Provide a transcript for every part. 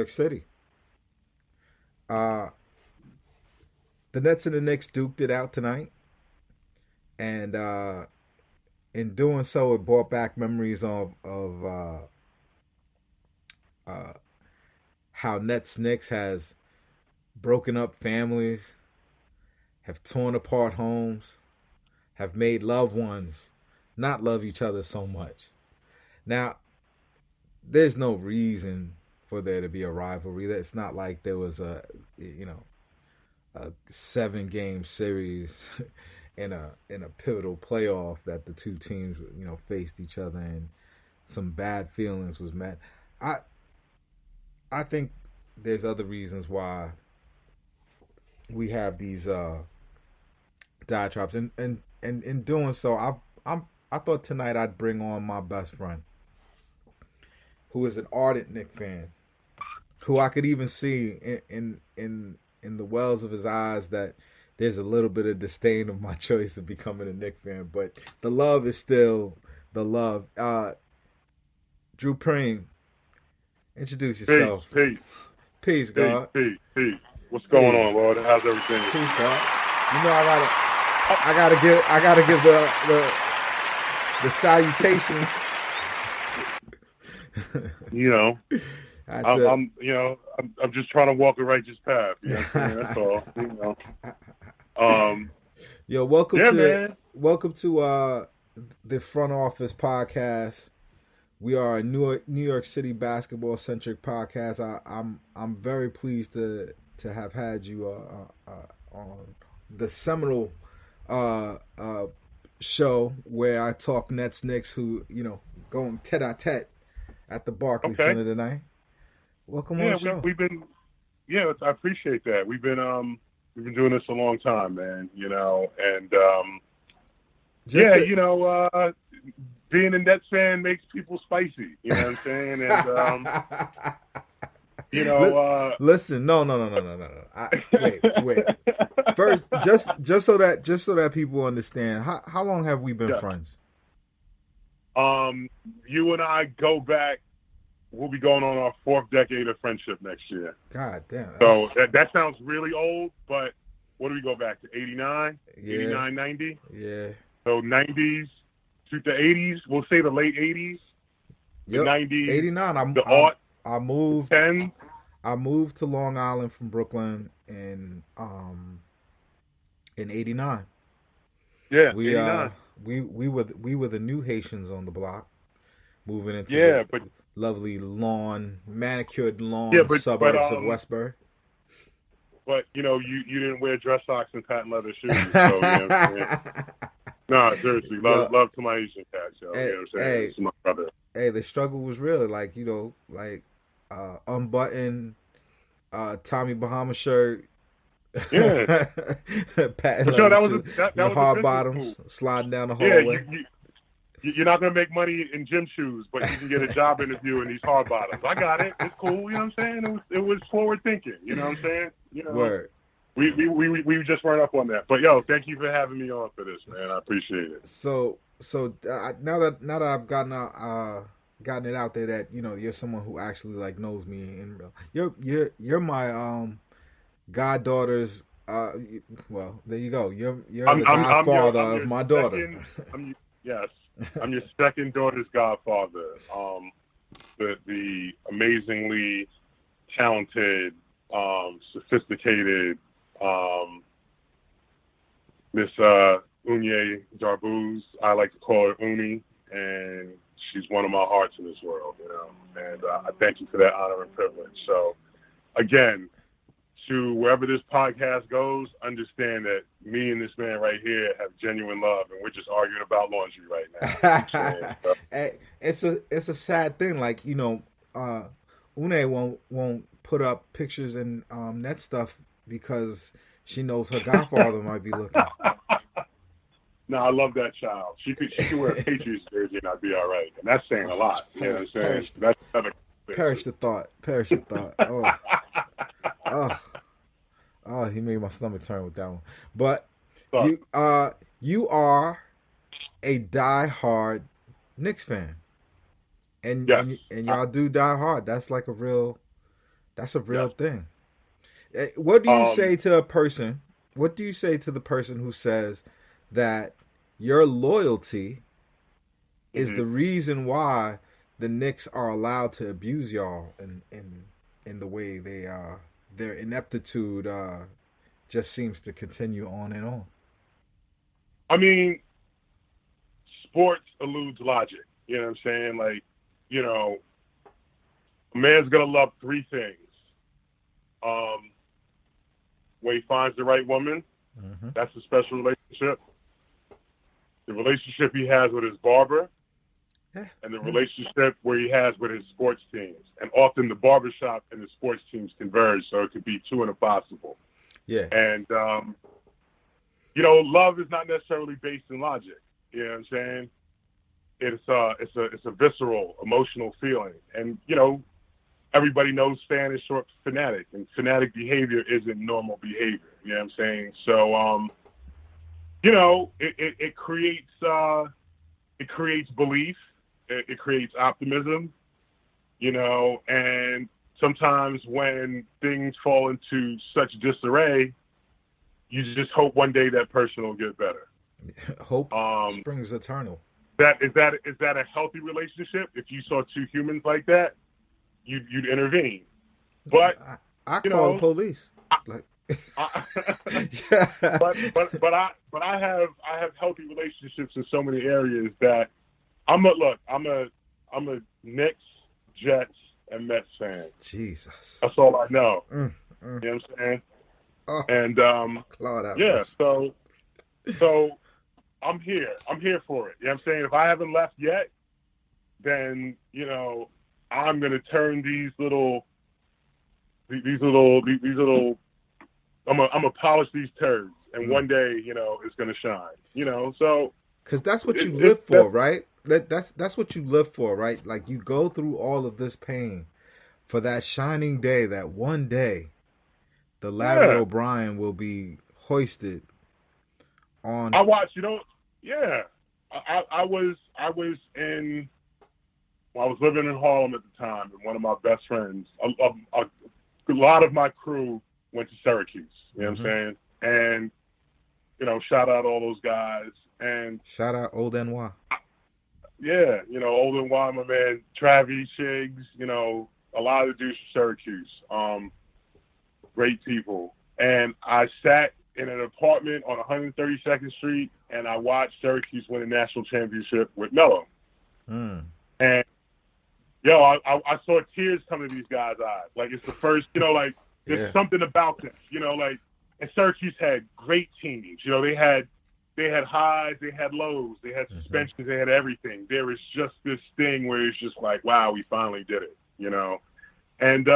York City. Uh, the Nets and the Knicks duked it out tonight, and in doing so, it brought back memories of uh, how Nets Knicks has broken up families, have torn apart homes, have made loved ones not love each other so much. Now, there's no reason for there to be a rivalry. It's not like there was a 7-game series in a pivotal playoff that the two teams faced each other and some bad feelings was met. I think there's other reasons why we have these diatribes, and in doing so, I thought tonight I'd bring on my best friend, who is an ardent Knicks fan, who I could even see in the wells of his eyes that there's a little bit of disdain of my choice of becoming a Knicks fan, but the love is still the love. Drew Preem, introduce yourself. Peace, God. Peace. What's going on, Lord? How's everything? Peace, God. You know I gotta give the salutations. I'm just trying to walk a righteous path. You know what I'm saying? That's all. Yo, welcome to the Front Office Podcast. We are a New York City basketball centric podcast. I'm very pleased to have had you on the seminal show where I talk Nets Knicks, who going tete a tete at the Barclays Center tonight. Welcome on the show. We've been, I appreciate that. We've been doing this a long time, man. And being a Nets fan makes people spicy. You know what I'm saying? And listen, no. Wait. First, just so that people understand, how long have we been friends? You and I go back. We'll be going on our 4th decade of friendship next year. God damn. So that sounds really old, but what do we go back to? 89? Yeah. 89, 90? Yeah. So 90s to the 80s. We'll say the late 80s. The 90s. 89. I moved. 10. I moved to Long Island from Brooklyn in 89. Yeah, we 89. We were the new Haitians on the block, moving into lovely manicured lawn suburbs of Westbury. But you didn't wear dress socks and patent leather shoes. So, no, seriously, love to my Asian cats. You know what I'm saying? It's my brother. Hey, the struggle was real. Unbuttoned Tommy Bahama shirt. Yeah. Patent leather shoes, hard bottoms, sliding down the hallway. Yeah, you're not going to make money in gym shoes, but you can get a job interview in these hard bottoms. I got it. It's cool. You know what I'm saying? It was forward thinking. You know what I'm saying? Word. We just weren't up on that. But thank you for having me on for this, man. I appreciate it. So now that I've gotten it out there that you're someone who actually knows me in real. You're my goddaughter's. Well, there you go. You're the godfather of my daughter. Yes. I'm your second daughter's godfather. The amazingly talented, sophisticated Miss Unye Darbuz. I like to call her Uni, and she's one of my hearts in this world. And I thank you for that honor and privilege. So, again, to wherever this podcast goes, understand that me and this man right here have genuine love, and we're just arguing about laundry right now. It's a sad thing. Une won't put up pictures and net stuff because she knows her godfather might be looking. No, I love that child. She could wear a Patriots jersey and I'd be all right, and that's saying a lot. You know what I'm saying? Perish the thought. Oh, he made my stomach turn with that one. But you are a die-hard Knicks fan, and y'all do die hard. That's like a real That's a real Yes. thing. What do you Um, say to a person? What do you say to the person who says that your loyalty is mhm. the reason why the Knicks are allowed to abuse y'all in the way they their ineptitude just seems to continue on and on. I mean, sports eludes logic. You know what I'm saying? Like, you know, a man's gonna love three things. Um, when he finds the right woman, Mm-hmm. that's a special relationship. The relationship he has with his barber, Yeah. and the relationship where he has with his sports teams. And often the barbershop and the sports teams converge, so it could be two and a possible. Yeah. And love is not necessarily based in logic. You know what I'm saying? It's a visceral, emotional feeling. And everybody knows fan is short for fanatic, and fanatic behavior isn't normal behavior. You know what I'm saying? So it creates belief, it creates optimism, and sometimes when things fall into such disarray, you just hope one day that person will get better. Hope Um, springs eternal. is that a healthy relationship? If you saw two humans like that, you'd intervene. But I you call the know, police. I, Like, I, yeah. but I have healthy relationships in so many areas that I'm a Knicks, Jets, and Mets fan. Jesus. That's all I know. Mm, mm. You know what I'm saying? Oh, And Lord have yeah, mercy. so I'm here. I'm here for it. You know what I'm saying? If I haven't left yet, then I'm gonna turn these little I'm gonna polish these turds, and Mm. one day it's gonna shine. So Cause that's what you it live for, that's right? That's what you live for, right? Like you go through all of this pain for that shining day, that one day, the Larry yeah. O'Brien will be hoisted on. I watched. Yeah. I was living in Harlem at the time, and one of my best friends, a lot of my crew went to Syracuse. You know what I'm Mhm. saying? And shout out all those guys. And Shout out Old NY. yeah, Olden Y, my man, Travis Shiggs, a lot of the dudes from Syracuse. Great people. And I sat in an apartment on 132nd Street, and I watched Syracuse win a national championship with Melo. Mm. And I saw tears come to these guys' eyes. Like it's the first, like there's Yeah. something about this, like. And Syracuse had great teams. They had highs, they had lows, they had Mhm. suspensions, they had everything. There was just this thing where it's just like, wow, we finally did it. And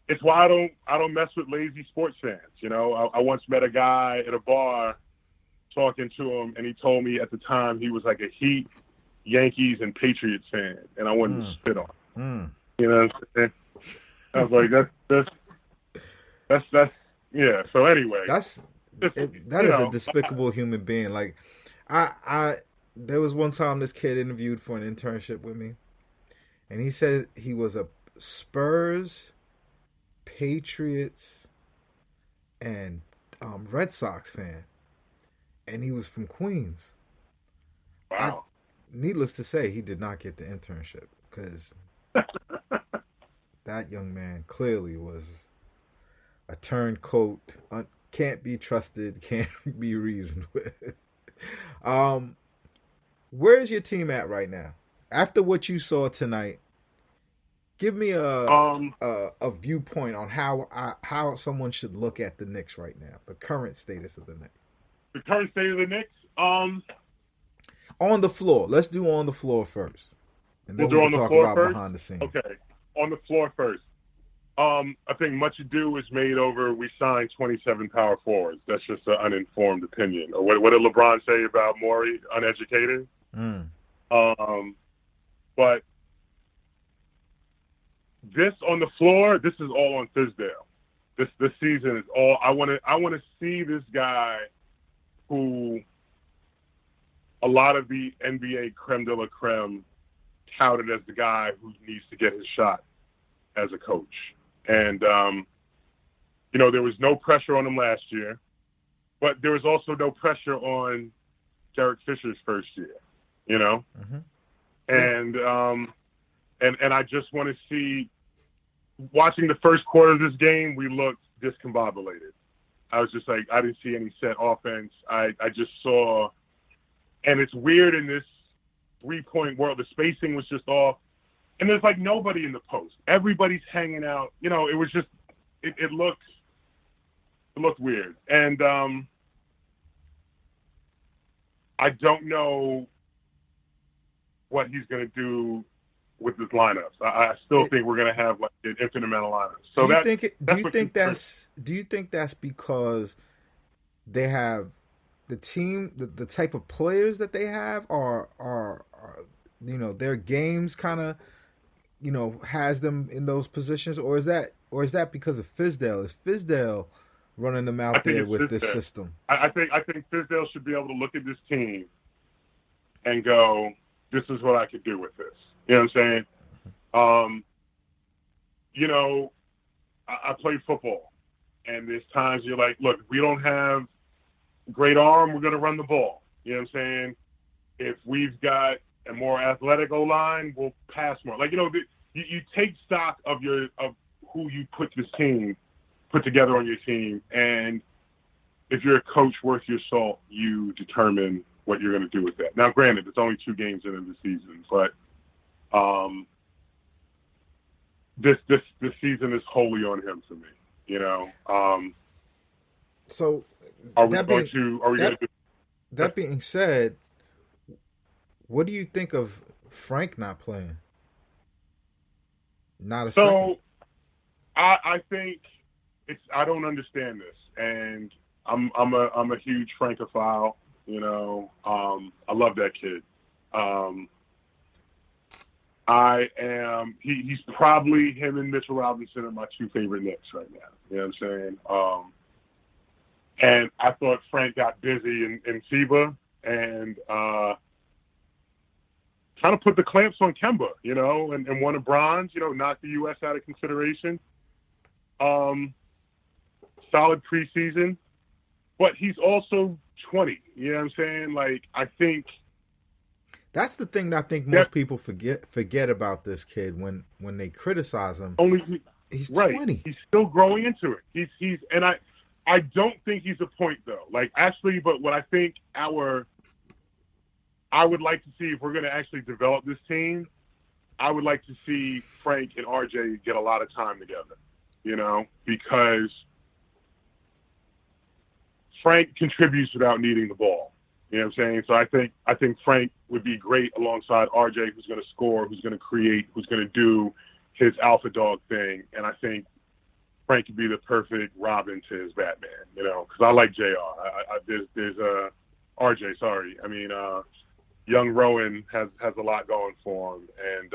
it's why I don't mess with lazy sports fans. I once met a guy at a bar talking to him, and he told me at the time he was like a Heat, Yankees, and Patriots fan, and I wanted to spit on him. Mm. You know what I'm saying? I was like, that's yeah. So anyway, That's just, that is a despicable human being. Like, I there was one time this kid interviewed for an internship with me, and he said he was a Spurs, Patriots, and Red Sox fan, and he was from Queens. I, wow. needless to say, he did not get the internship because that young man clearly was a turncoat, can't be trusted, can't be reasoned with. um, where's your team at right now? After what you saw tonight, give me a viewpoint on how someone should look at the Knicks right now, the current status of the Knicks. The current state of the Knicks. On the floor. Let's do on the floor first, and We'll then we do can on the talk floor about first. behind the scenes. Okay, on the floor first. I think much ado is made over. We signed 27 power forwards. That's just an uninformed opinion. Or what did LeBron say about Morey? Uneducated. Mm. But this on the floor, this is all on Fizdale. This season is all I want to see this guy who a lot of the NBA creme de la creme touted as the guy who needs to get his shot. as a coach. And, there was no pressure on him last year, but there was also no pressure on Derek Fisher's first year, Mm-hmm. And I just want to see, watching the first quarter of this game, we looked discombobulated. I was just like, I didn't see any set offense. I just saw, and it's weird in this 3-point world, the spacing was just off. And there's like nobody in the post. Everybody's hanging out. It was just, it looked weird. And I don't know what he's going to do with his lineups. I still think we're going to have like an infinite amount of lineups. So do you think that's because they have the team, the type of players that they have are their games kind of has them in those positions, or is that because of Fizdale? Is Fizdale running them out there with this system? I think Fizdale should be able to look at this team and go, this is what I could do with this. You know what I'm saying? I play football, and there's times you're like, look, if we don't have great arm, we're going to run the ball. You know what I'm saying? If we've got a more athletic O-line, we'll pass more. Like, you take stock of who you put together on your team, and if you're a coach worth your salt, you determine what you're going to do with that. Now, granted, it's only 2 games into the season, but this season is wholly on him for me. So are we going to? That being said, what do you think of Frank not playing? Not a second. I think I don't understand this, and I'm a huge Francophile. I love that kid. He's probably, him and Mitchell Robinson are my 2 favorite Knicks right now. You know what I'm saying? And I thought Frank got busy in FIBA and kind of put the clamps on Kemba, and won a bronze, knocked the U.S. out of consideration. Solid preseason, but he's also 20. You know what I'm saying? Like, I think that's the thing that I think most people forget about this kid when they criticize him. He's 20. He's still growing into it. He's and I don't think he's a point though. Like, actually, but what I think I would like to see, if we're going to actually develop this team, I would like to see Frank and RJ get a lot of time together, because Frank contributes without needing the ball. You know what I'm saying? So I think Frank would be great alongside RJ, who's going to score, who's going to create, who's going to do his alpha dog thing. And I think Frank could be the perfect Robin to his Batman, because I like JR. There's RJ, sorry. I mean, young Rowan has a lot going for him, and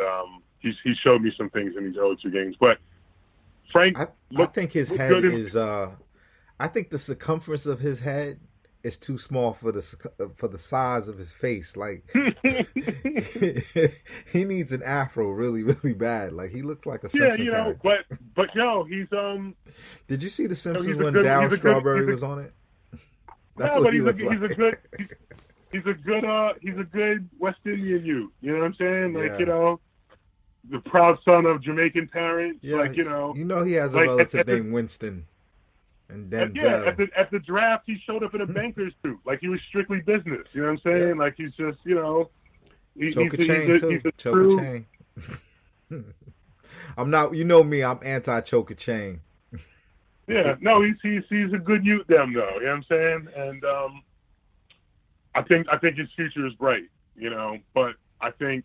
he showed me some things in these early 2 games. But Frank, I think his head is. I think the circumference of his head is too small for the size of his face. Like, he needs an afro really, really bad. Like, he looks like a Simpson character. But he's Did you see The Simpsons when Darryl Strawberry was on it? That's what he looks like. He's a good West Indian youth. You know what I'm saying? Like, the proud son of Jamaican parents. Yeah, like, he has a relative named Winston. And Denzel. At the draft, he showed up in a banker's suit. Like, he was strictly business. You know what I'm saying? Yeah. Like, he's just, he's a true... chain. I'm not, me, I'm anti-choke a chain. Yeah, no, he's a good youth them though. You know what I'm saying? And I think his future is bright. But I think,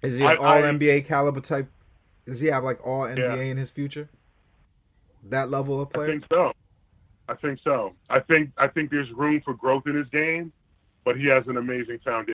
is he an all NBA caliber type? Does he have like all NBA in his future? That level of player? I think so. I think there's room for growth in his game, but he has an amazing foundation.